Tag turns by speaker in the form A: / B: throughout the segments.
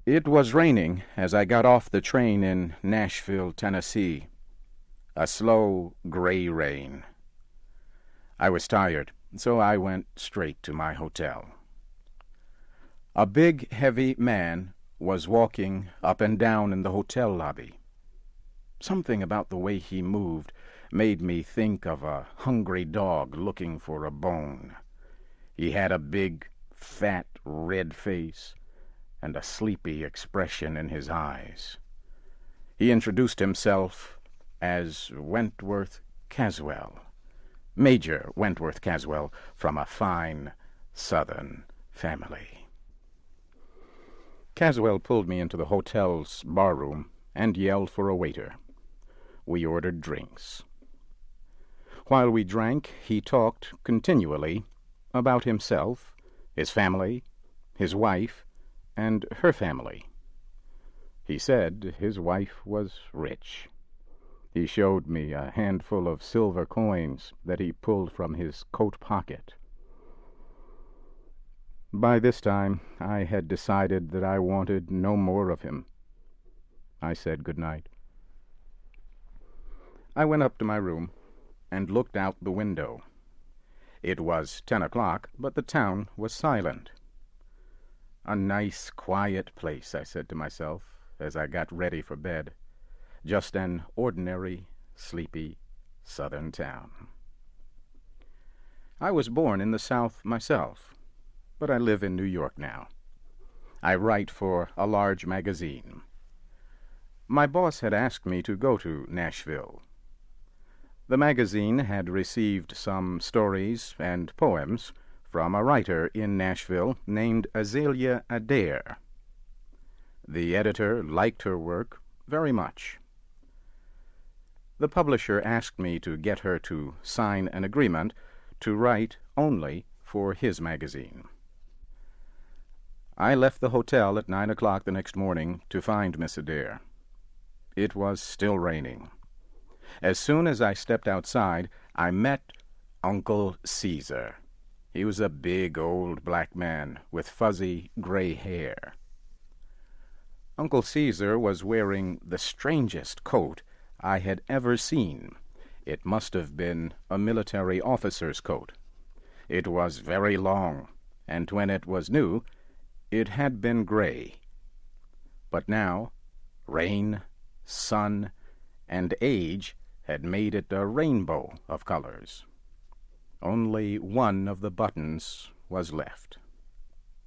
A: It was raining as I got off the train in Nashville, Tennessee. A slow, gray rain. I was tired, so I went straight to my hotel. A big, heavy man was walking up and down in the hotel lobby. Something about the way he moved made me think of a hungry dog looking for a bone. He had a big, fat, red face and a sleepy expression in his eyes. He introduced himself as Wentworth Caswell, Major Wentworth Caswell, from a fine Southern family. Caswell pulled me into the hotel's barroom and yelled for a waiter. We ordered drinks. While we drank, he talked continually about himself, his family, his wife, and her family. He said his wife was rich. He showed me a handful of silver coins that he pulled from his coat pocket. By this time, I had decided that I wanted no more of him. I said good night. I went up to my room and looked out the window. It was 10 o'clock, but the town was silent. A nice, quiet place, I said to myself as I got ready for bed. Just an ordinary, sleepy Southern town. I was born in the South myself, but I live in New York now. I write for a large magazine. My boss had asked me to go to Nashville. The magazine had received some stories and poems from a writer in Nashville named Azalea Adair. The editor liked her work very much. The publisher asked me to get her to sign an agreement to write only for his magazine. I left the hotel at 9 o'clock the next morning to find Miss Adair. It was still raining. As soon as I stepped outside, I met Uncle Caesar. He was a big old black man with fuzzy gray hair. Uncle Caesar was wearing the strangest coat I had ever seen. It must have been a military officer's coat. It was very long, and when it was new, it had been gray. But now, rain, sun, and age had made it a rainbow of colors. Only one of the buttons was left.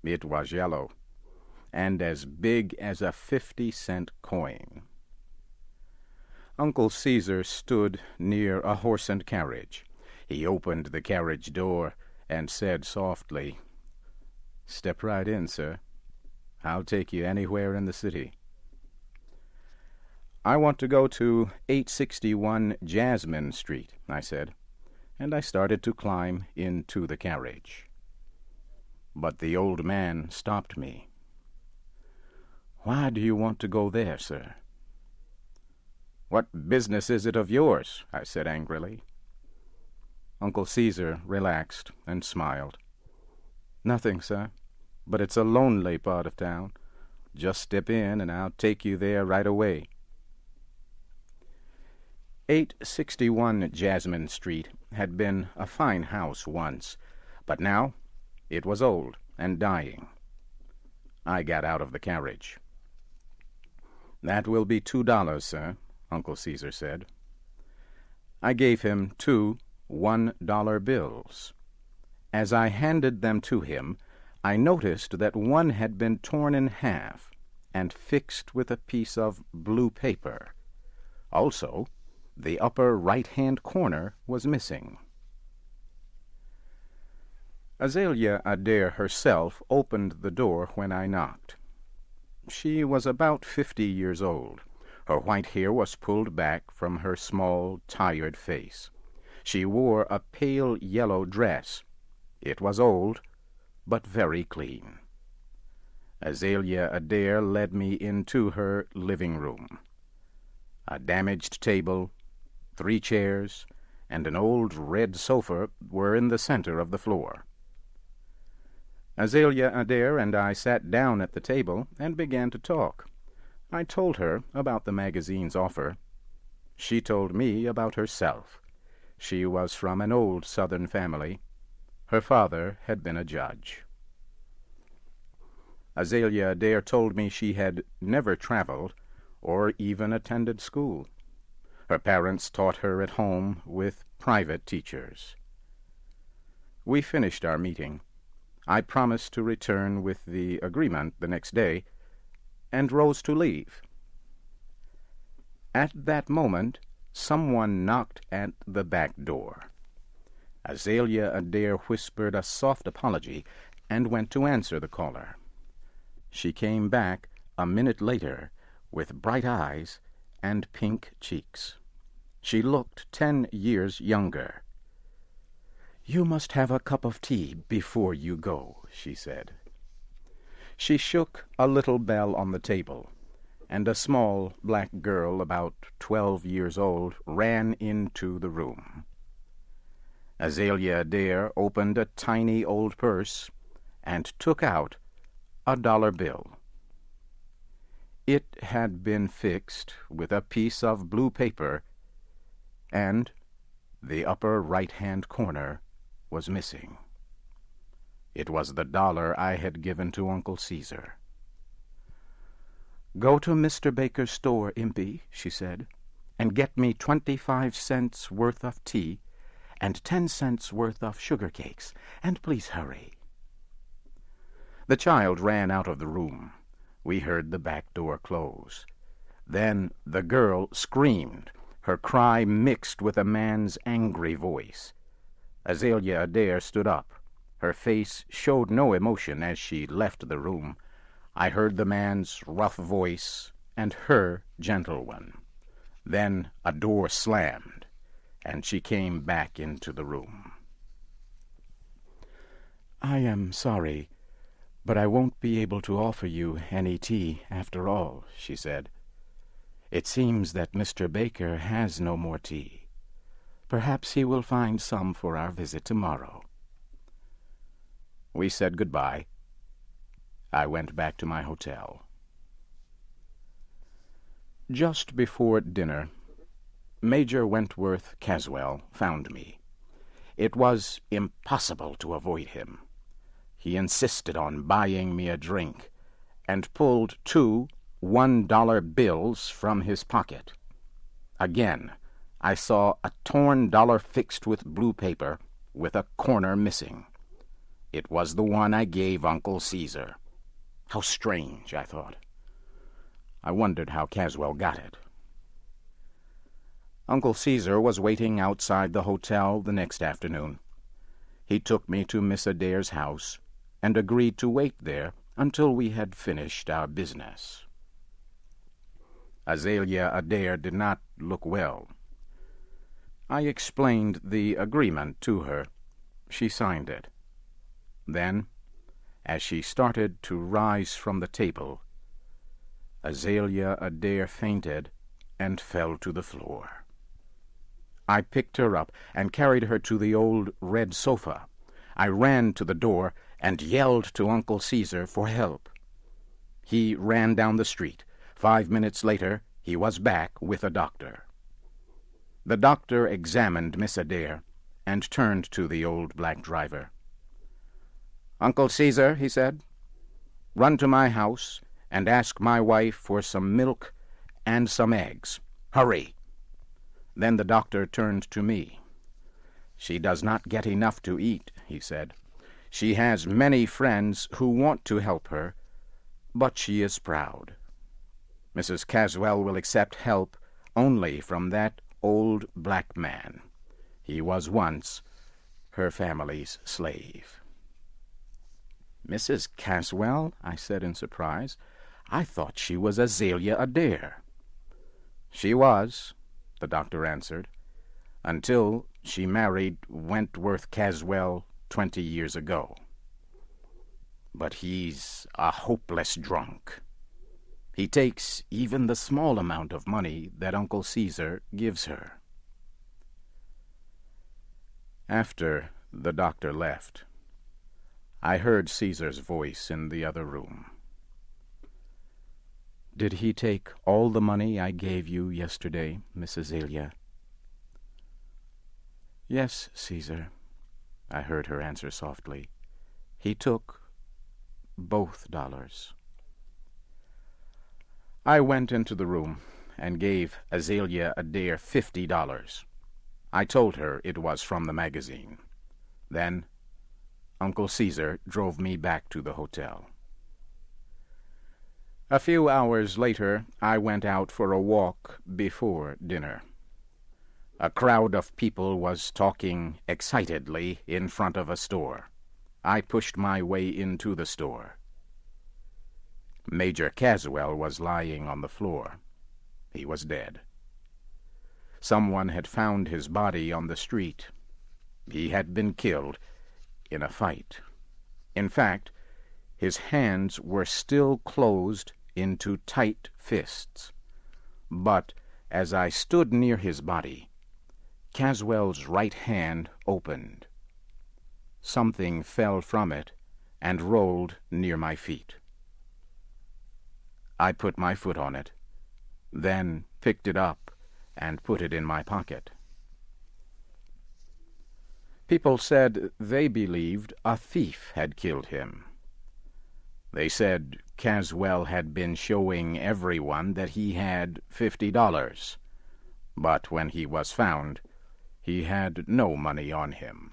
A: It was yellow, and as big as a 50-cent coin. Uncle Caesar stood near a horse and carriage. He opened the carriage door and said softly, "Step right in, sir. I'll take you anywhere in the city." "I want to go to 861 Jasmine Street," I said, and I started to climb into the carriage. But the old man stopped me. "Why do you want to go there, sir?" "What business is it of yours?" I said angrily. Uncle Caesar relaxed and smiled. "Nothing, sir, but it's a lonely part of town. Just step in and I'll take you there right away." 861 Jasmine Street had been a fine house once, but now it was old and dying. I got out of the carriage. "That will be $2, sir," Uncle Caesar said. I gave him 2 $1 bills. As I handed them to him, I noticed that one had been torn in half and fixed with a piece of blue paper. Also, the upper right-hand corner was missing. Azalea Adair herself opened the door when I knocked. She was about 50 years old. Her white hair was pulled back from her small, tired face. She wore a pale yellow dress. It was old, but very clean. Azalea Adair led me into her living room. A damaged table, 3 chairs, and an old red sofa were in the center of the floor. Azalea Adair and I sat down at the table and began to talk. I told her about the magazine's offer. She told me about herself. She was from an old Southern family. Her father had been a judge. Azalea Adair told me she had never traveled or even attended school. Her parents taught her at home with private teachers. We finished our meeting. I promised to return with the agreement the next day, and rose to leave. At that moment, someone knocked at the back door. Azalea Adair whispered a soft apology and went to answer the caller. She came back a minute later with bright eyes and pink cheeks. She looked 10 years younger. "You must have a cup of tea before you go," she said. She shook a little bell on the table, and a small black girl about 12 years old ran into the room. Azalea Adair opened a tiny old purse and took out a $1 bill. It had been fixed with a piece of blue paper, and the upper right-hand corner was missing. It was the $1 I had given to Uncle Caesar. "Go to Mr. Baker's store, Impey," she said, "and get me 25 cents worth of tea and 10 cents worth of sugar cakes, and please hurry." The child ran out of the room. We heard the back door close. Then the girl screamed, her cry mixed with a man's angry voice. Azalea Adair stood up. Her face showed no emotion as she left the room. I heard the man's rough voice and her gentle one. Then a door slammed, and she came back into the room. "I am sorry, but I won't be able to offer you any tea after all," she said. "It seems that Mr. Baker has no more tea. Perhaps he will find some for our visit tomorrow." We said goodbye. I went back to my hotel. Just before dinner, Major Wentworth Caswell found me. It was impossible to avoid him. He insisted on buying me a drink, and pulled 2 $1 bills from his pocket. Again, I saw a torn dollar fixed with blue paper, with a corner missing. It was the one I gave Uncle Caesar. How strange, I thought. I wondered how Caswell got it. Uncle Caesar was waiting outside the hotel the next afternoon. He took me to Miss Adair's house and agreed to wait there until we had finished our business. Azalea Adair did not look well. I explained the agreement to her. She signed it. Then, as she started to rise from the table, Azalea Adair fainted and fell to the floor. I picked her up and carried her to the old red sofa. I ran to the door and yelled to Uncle Caesar for help. He ran down the street. 5 minutes later, he was back with a doctor. The doctor examined Miss Adair and turned to the old black driver. "Uncle Caesar," he said, "run to my house and ask my wife for some milk and some eggs. Hurry." Then the doctor turned to me. "She does not get enough to eat," he said. "She has many friends who want to help her, but she is proud. Mrs. Caswell will accept help only from that old black man. He was once her family's slave." "Mrs. Caswell?" I said in surprise. "I thought she was Azalea Adair." "She was," the doctor answered, "until she married Wentworth Caswell 20 years ago. But he's a hopeless drunk. He takes even the small amount of money that Uncle Caesar gives her." After the doctor left, I heard Caesar's voice in the other room. "Did he take all the money I gave you yesterday, Miss Azalea?" "Yes, Caesar," I heard her answer softly. "He took both dollars." I went into the room and gave Azalea Adair $50. I told her it was from the magazine. Then Uncle Caesar drove me back to the hotel. A few hours later, I went out for a walk before dinner. A crowd of people was talking excitedly in front of a store. I pushed my way into the store. Major Caswell was lying on the floor. He was dead. Someone had found his body on the street. He had been killed in a fight. In fact, his hands were still closed into tight fists. But as I stood near his body, Caswell's right hand opened. Something fell from it and rolled near my feet. I put my foot on it, then picked it up and put it in my pocket. People said they believed a thief had killed him. They said Caswell had been showing everyone that he had $50, but when he was found, he had no money on him.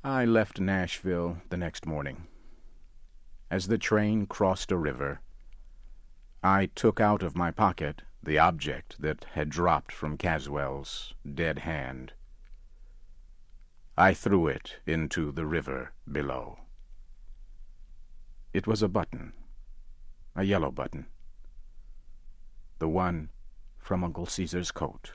A: I left Nashville the next morning. As the train crossed a river, I took out of my pocket the object that had dropped from Caswell's dead hand. I threw it into the river below. It was a button, a yellow button, the one from Uncle Caesar's coat.